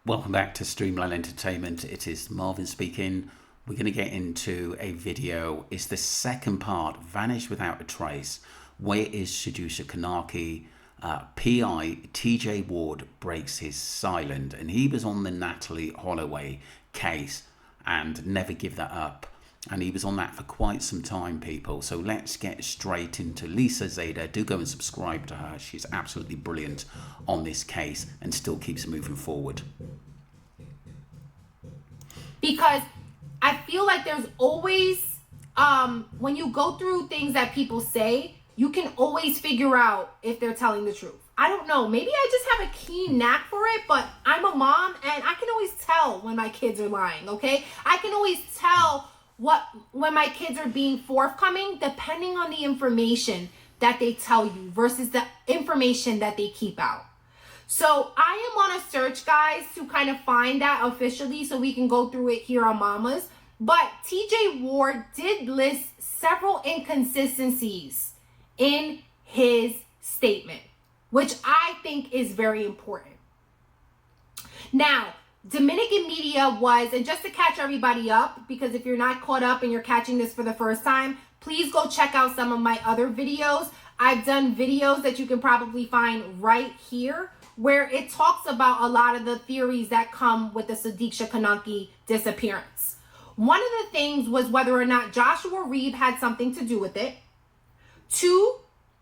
Welcome back to Streamline Entertainment. It is Marvin speaking. We're going to get into a video. It's the second part, Vanished Without a Trace. Where is Sudiksha Kanaki? PI TJ Ward breaks his silence, and he was on the Natalie Holloway case and never give that up. And he was on that for quite some time, people. So let's get straight into Lisa Zada. Do go and subscribe to her. She's absolutely brilliant on this case and still keeps moving forward. Because I feel like there's always, when you go through things that people say, you can always figure out if they're telling the truth. I don't know. Maybe I just have a keen knack for it, but I'm a mom and I can always tell when my kids are lying, okay? I can always tell when my kids are being forthcoming, depending on the information that they tell you versus the information that they keep out. So I am on a search, guys, to kind of find that officially so we can go through it here on Mamas. But TJ Ward did list several inconsistencies in his statement, which I think is very important. Now, Dominican media was, and just to catch everybody up, because if you're not caught up and you're catching this for the first time, please go check out some of my other videos. I've done videos that you can probably find right here where it talks about a lot of the theories that come with the sudiksha Kanaki disappearance. One of the things was whether or not Joshua Reed had something to do with it. Two,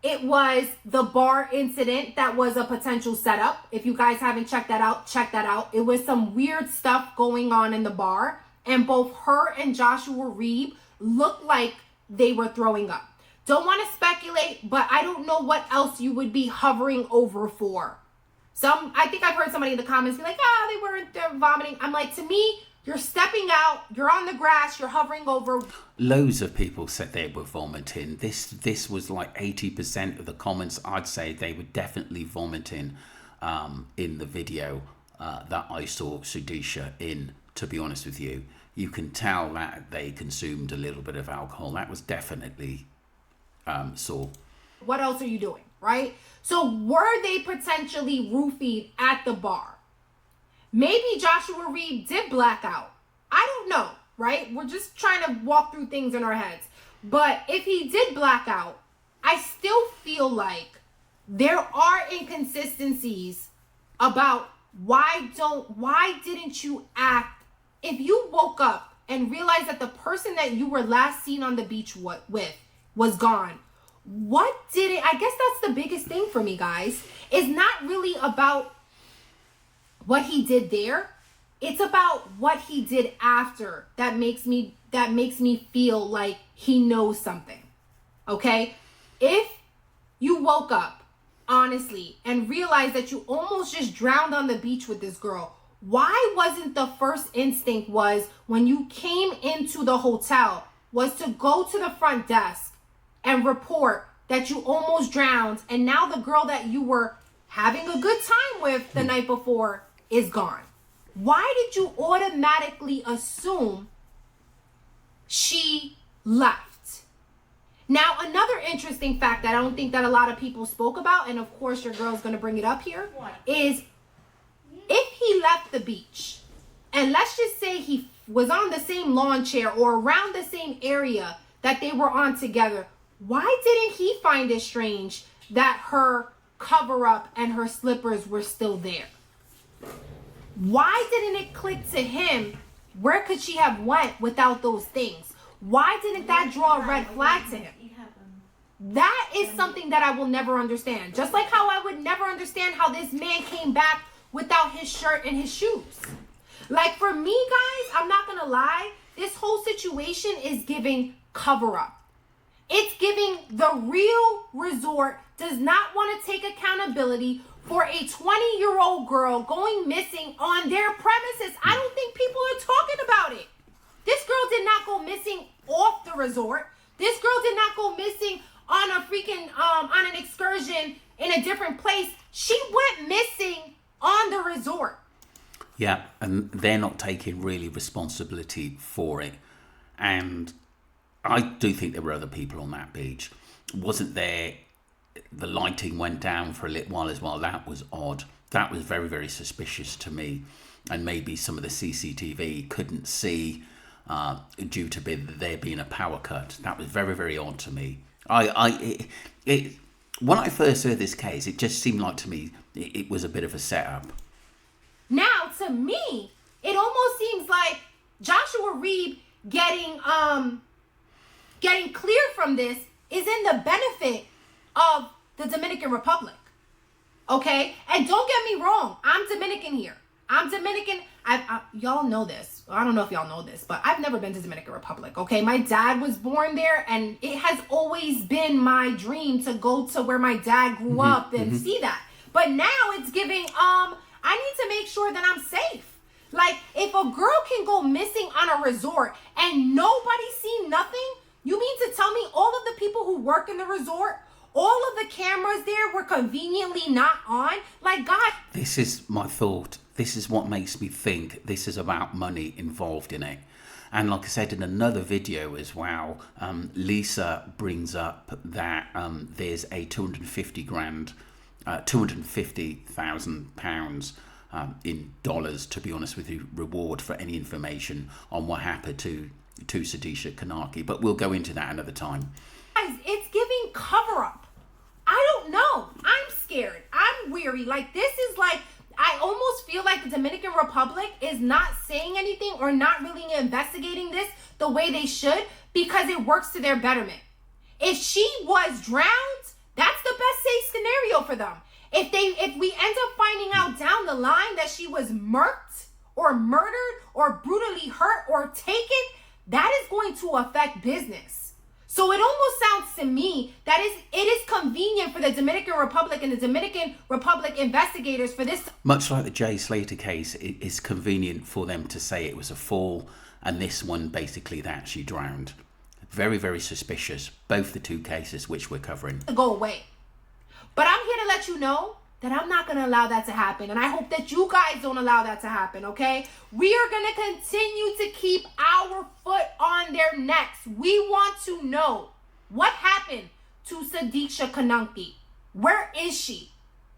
it was the bar incident that was a potential setup. If you guys haven't checked that out, check that out. It was some weird stuff going on in the bar, and both her and Joshua Reed looked like they were throwing up. Don't want to speculate, but I don't know what else you would be hovering over for. I think I've heard somebody in the comments be like, they weren't vomiting. I'm like, to me, you're stepping out, you're on the grass, you're hovering over. Loads of people said they were vomiting. This was like 80% of the comments. I'd say they were definitely vomiting in the video that I saw Sudiksha in, to be honest with you. You can tell that they consumed a little bit of alcohol. That was definitely saw. What else are you doing, right? So were they potentially roofied at the bar? Maybe Joshua Reed did black out. I don't know, right? We're just trying to walk through things in our heads. But if he did black out, I still feel like there are inconsistencies about why didn't you act if you woke up and realized that the person that you were last seen on the beach with was gone. I guess that's the biggest thing for me, guys. It's not really about what he did there. It's about what he did after that makes me feel like he knows something. Okay? If you woke up honestly and realized that you almost just drowned on the beach with this girl, why wasn't the first instinct was when you came into the hotel was to go to the front desk and report that you almost drowned, and now the girl that you were having a good time with the night before is gone? Why did you automatically assume she left? Now, another interesting fact that I don't think that a lot of people spoke about, and of course your girl's going to bring it up here, is if he left the beach, and let's just say he was on the same lawn chair or around the same area that they were on together, why didn't he find it strange that her cover-up and her slippers were still there? Why didn't it click to him? Where could she have went without those things? Why didn't that draw a red flag to him? That is something that I will never understand. Just like how I would never understand how this man came back without his shirt and his shoes. Like, for me, guys, I'm not gonna lie, this whole situation is giving cover-up. It's giving the real resort does not want to take accountability for a 20-year-old girl going missing on their premises. I don't think people are talking about it. This girl did not go missing off the resort. This girl did not go missing on a freaking on an excursion in a different place. She went missing on the resort. Yeah, and they're not taking really responsibility for it. And I do think there were other people on that beach. Wasn't there? The lighting went down for a little while as well. That was odd. That was very, very suspicious to me. And maybe some of the CCTV couldn't see due to there being a power cut. That was very, very odd to me. When I first heard this case, it just seemed like to me it was a bit of a setup. Now, to me, it almost seems like Joshua Reed getting clear from this is in the benefit of the Dominican Republic. Okay? And don't get me wrong, I'm Dominican here. I'm Dominican. Y'all know this. I don't know if y'all know this, but I've never been to Dominican Republic. Okay, my dad was born there, and it has always been my dream to go to where my dad grew up and see that. But now it's giving. I need to make sure that I'm safe. Like, if a girl can go missing on a resort and nobody seen nothing, you mean to tell me all of the people who work in the resort, all of the cameras there were conveniently not on? Like, God. This is my thought. This is what makes me think this is about money involved in it. And like I said in another video as well, Lisa brings up that there's a £250,000 in dollars, to be honest with you, reward for any information on what happened to Sudiksha Kanaki. But we'll go into that another time. Guys, it's giving cover up. I don't know. I'm scared. I'm weary. Like, this is like, I almost feel like the Dominican Republic is not saying anything or not really investigating this the way they should because it works to their betterment. If she was drowned, that's the best safe scenario for them. If we end up finding out down the line that she was murked or murdered or brutally hurt or taken, that is going to affect business. So it almost sounds to me that it is convenient for the Dominican Republic and the Dominican Republic investigators for this. Much like the Jay Slater case, it is convenient for them to say it was a fall, and this one basically that she drowned. Very, very suspicious, both the two cases which we're covering. To go away. But I'm here to let you know that I'm not going to allow that to happen. And I hope that you guys don't allow that to happen, okay? We are going to continue to keep our foot on their necks. We want to know what happened to Sudiksha Kanaki. Where is she?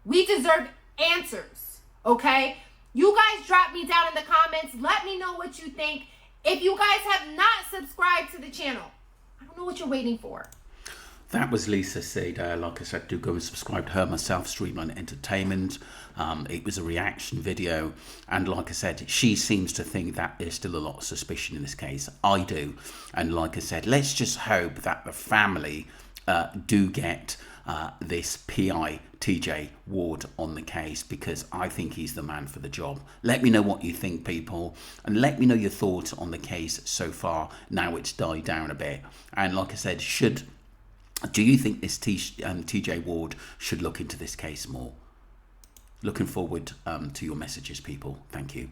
We deserve answers, okay? You guys drop me down in the comments. Let me know what you think. If you guys have not subscribed to the channel, I don't know what you're waiting for. That was Lisa Said. Like I said, do go and subscribe to her myself, Streamline Entertainment. It was a reaction video. And like I said, she seems to think that there's still a lot of suspicion in this case. I do. And like I said, let's just hope that the family do get this PI, TJ Ward, on the case, because I think he's the man for the job. Let me know what you think, people. And let me know your thoughts on the case so far. Now it's died down a bit. And like I said, do you think this TJ Ward should look into this case more? Looking forward to your messages, people. Thank you.